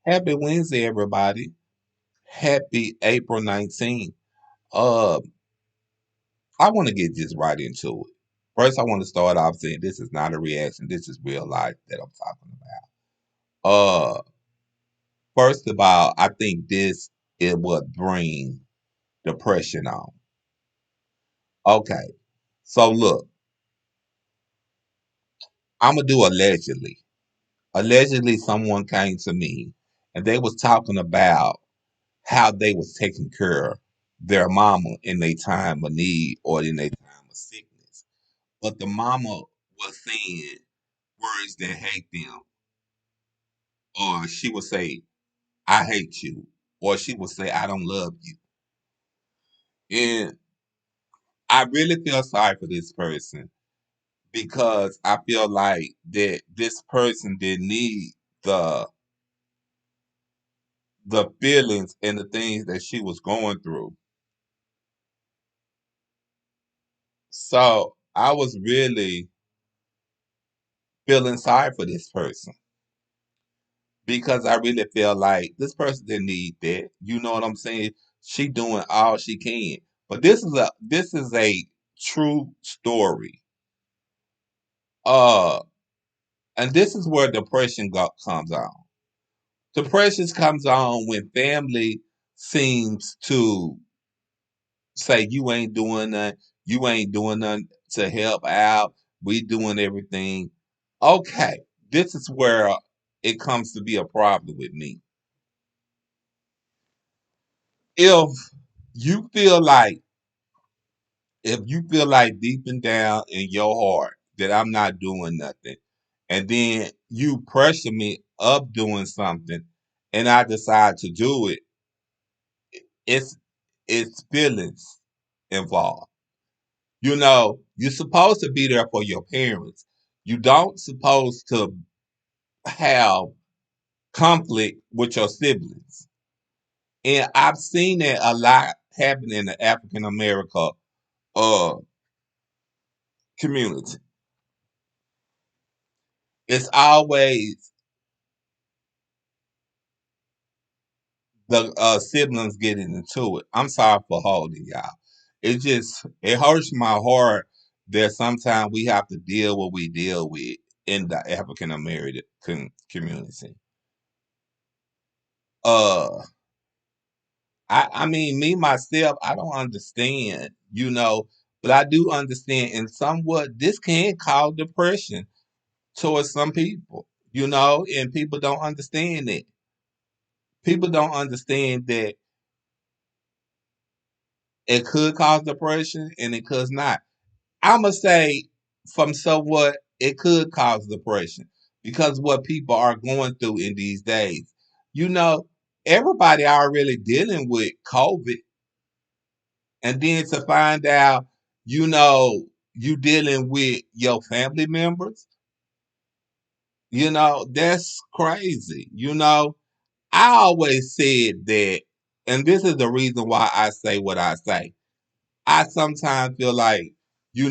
Happy Wednesday, everybody. Happy April 19th. Uh, I want to get just right into it. First, I want to start off saying this is not a reaction. This is real life that I'm talking about. First of all, I think this is what bring depression on. Okay, so look, I'm gonna do allegedly. Allegedly, someone came to me and they was talking about how they was taking care of their mama in their time of need or in their time of sickness. But the mama was saying words that hate them, or she would say, I hate you, or she would say, I don't love you. And I really feel sorry for this person because I feel like that this person didn't need the the feelings and the things that she was going through. So I was really feeling sorry for this person because I really feel like this person didn't need that. You know what I'm saying? She doing all she can. But this is a true story. Uh and this is where comes on. Depression comes on when family seems to say you ain't doing nothing to help out. We doing everything. Okay, this is where it comes to be a problem with me. If you feel like if you feel like deep and down in your heart that I'm not doing nothing, and then you pressure me up doing something, and I decide to do it, it's it's feelings involved. You know, you're supposed to be there for your parents. You don't supposed to have conflict with your siblings. And I've seen that a lot happen in the African America uh community. It's always the siblings getting into it. I'm sorry for holding y'all. It hurts my heart that sometimes we have to deal what we deal with in the African American community. Uh, I mean, me myself, I don't understand, but I do understand, and somewhat this can cause depression towards some people, and people don't understand it. People don't understand that it could cause depression and it could not. I'ma say from somewhat it could cause depression because what people are going through in these days. You know, everybody are really dealing with COVID, and then to find out, you dealing with your family members, that's crazy. I always said that, and this is the reason why I say what I say. I sometimes feel like, me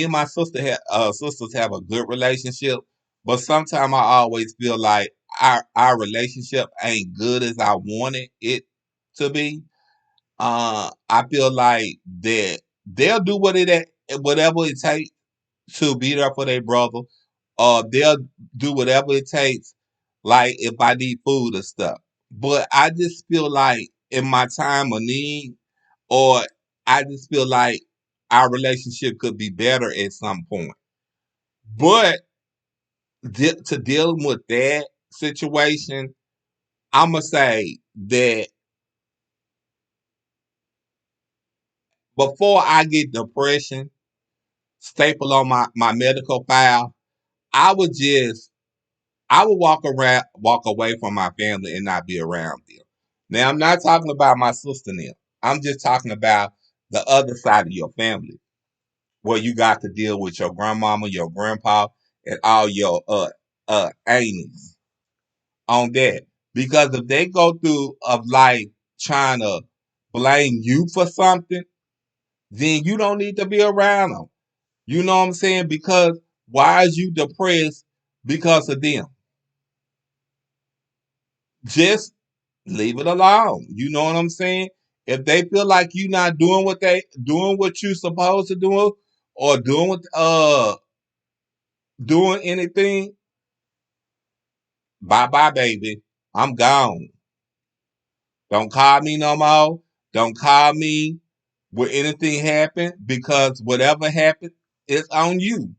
and my sisters have a good relationship, but sometimes I always feel like our relationship ain't good as I wanted it to be. I feel like that they'll do whatever it takes to be there for their brother. They'll do whatever it takes, like if I need food or stuff. But I just feel like in my time of need, or I just feel like our relationship could be better at some point. But to deal with that situation, I'm gonna say that before I get depression staple on my medical file, I would just I would walk away from my family and not be around them. Now I'm not talking about my sister now. I'm just talking about the other side of your family where you got to deal with your grandmama, your grandpa, and all your aunties on that. Because if they go through of life trying to blame you for something, then you don't need to be around them. You know what I'm saying? Because why is you depressed because of them? Just leave it alone. You know what I'm saying? If they feel like you not doing what you supposed to do or doing anything, bye bye baby. I'm gone. Don't call me no more. Don't call me when anything happen because whatever happened, it's on you.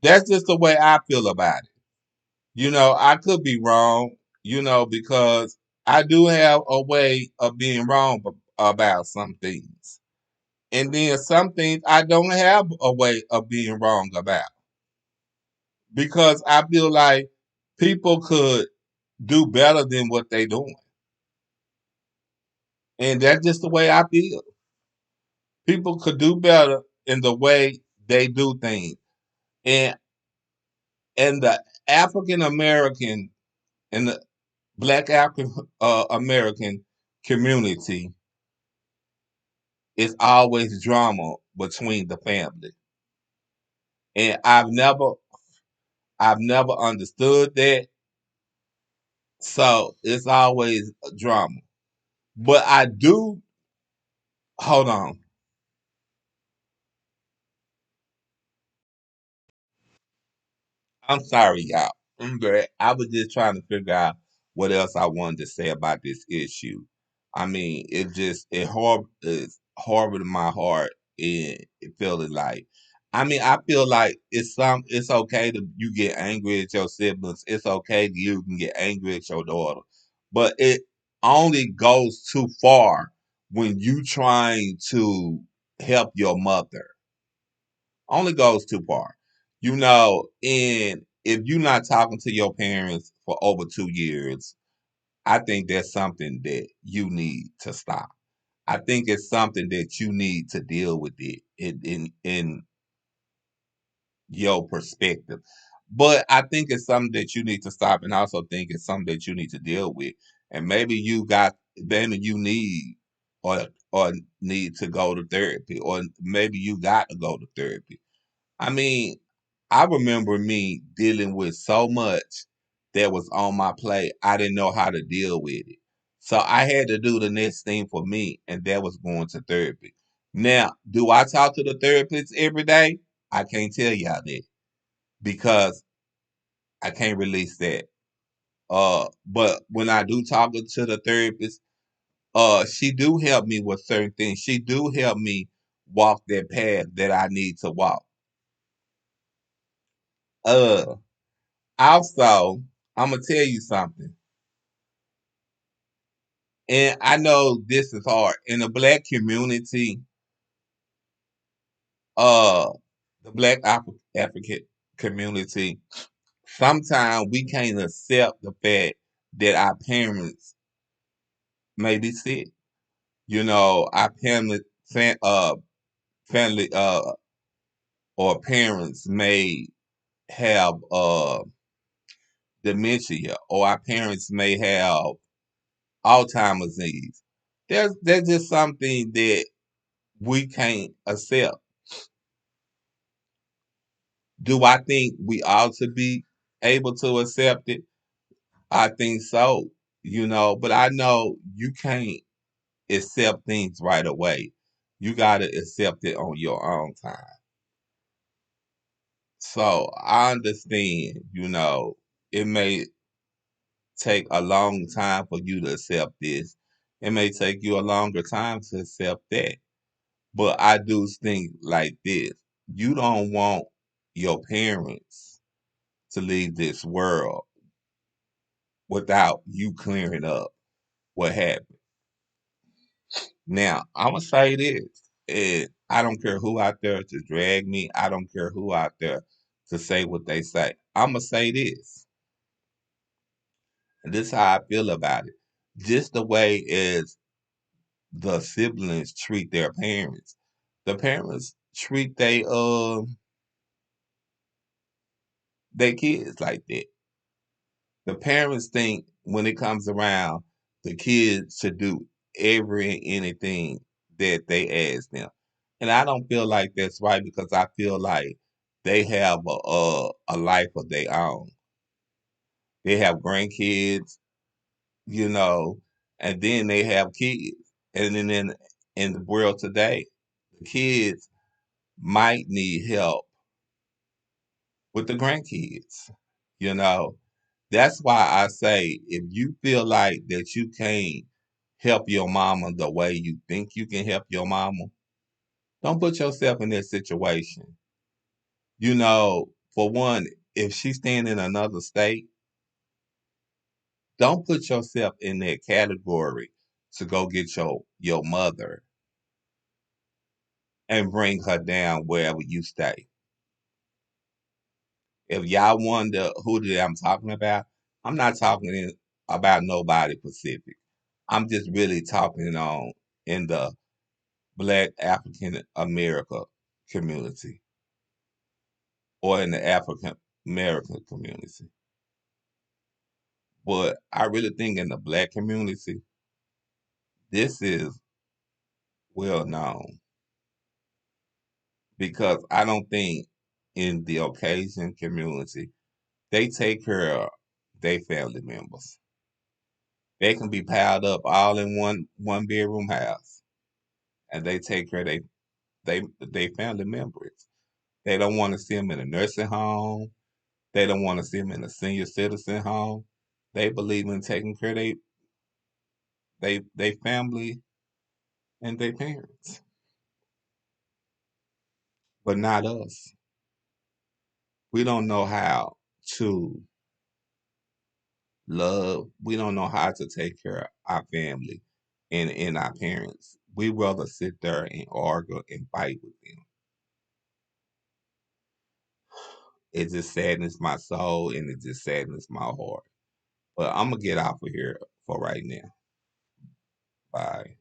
That's just the way I feel about it. I could be wrong, because I do have a way of being wrong about some things. And then some things I don't have a way of being wrong about because I feel like people could do better than what they doing. And that's just the way I feel. People could do better in the way they do things. And the African American and the Black African American community is always drama between the family. And I've never understood that. So it's always drama. But I do hold on. I'm sorry, y'all. I was just trying to figure out what else I wanted to say about this issue. I mean, it's horrible to my heart, and it feels like. I mean, I feel like it's okay to you get angry at your siblings. It's okay to you can get angry at your daughter, but it only goes too far when you trying to help your mother. Only goes too far. And if you're not talking to your parents for over 2 years, I think that's something that you need to stop. I think it's something that you need to deal with it in your perspective. But I think it's something that you need to stop and also think it's something that you need to deal with. And maybe you or need to go to therapy, or maybe you got to go to therapy. I mean, I remember me dealing with so much that was on my plate. I didn't know how to deal with it. So I had to do the next thing for me, and that was going to therapy. Now, do I talk to the therapist every day? I can't tell y'all that because I can't release that. But when I do talk to the therapist, she do help me with certain things. She do help me walk that path that I need to walk. Uh, Also, I'm gonna tell you something, and I know this is hard in the black community. Uh, the African community, sometimes we can't accept the fact that our parents may be sick. Our family or parents may have dementia, or our parents may have Alzheimer's disease. There's just something that we can't accept. Do I think we ought to be able to accept it? I think so, but I know you can't accept things right away. You got to accept it on your own time. So I understand, it may take a long time for you to accept this. It may take you a longer time to accept that. But I do think like this. You don't want your parents to leave this world without you clearing up what happened. Now, I'm gonna say this, and I don't care who out there to drag me. I don't care who out there to say what they say. I'm gonna say this, and this is how I feel about it. Just the way as the siblings treat their parents, the parents treat their kids like that. The parents think when it comes around, the kids should do every and anything that they ask them. And I don't feel like that's right because I feel like they have a life of their own. They have grandkids, you know, and then they have kids. And then in the world today, the kids might need help with the grandkids. You know, that's why I say if you feel like that you can't help your mama the way you think you can help your mama, don't put yourself in that situation. You know, for one, if she's staying in another state, don't put yourself in that category to go get your mother and bring her down wherever you stay. If y'all wonder who that I'm talking about, I'm not talking about nobody Pacific. I'm just really talking on in the Black African America community or in the African American community. But I really think in the Black community, this is well known because I don't think in the occasion community they take care of their family members. They can be piled up all in one bedroom house, and they take care of they family members. They don't want to see them in a nursing home. They don't want to see them in a senior citizen home. They believe in taking care of they family and their parents, but not us. We don't know how to love. We don't know how to take care of our family and our parents. We rather sit there and argue and fight with them. It just saddens my soul and it just saddens my heart. But I'm gonna get off of here for right now. Bye.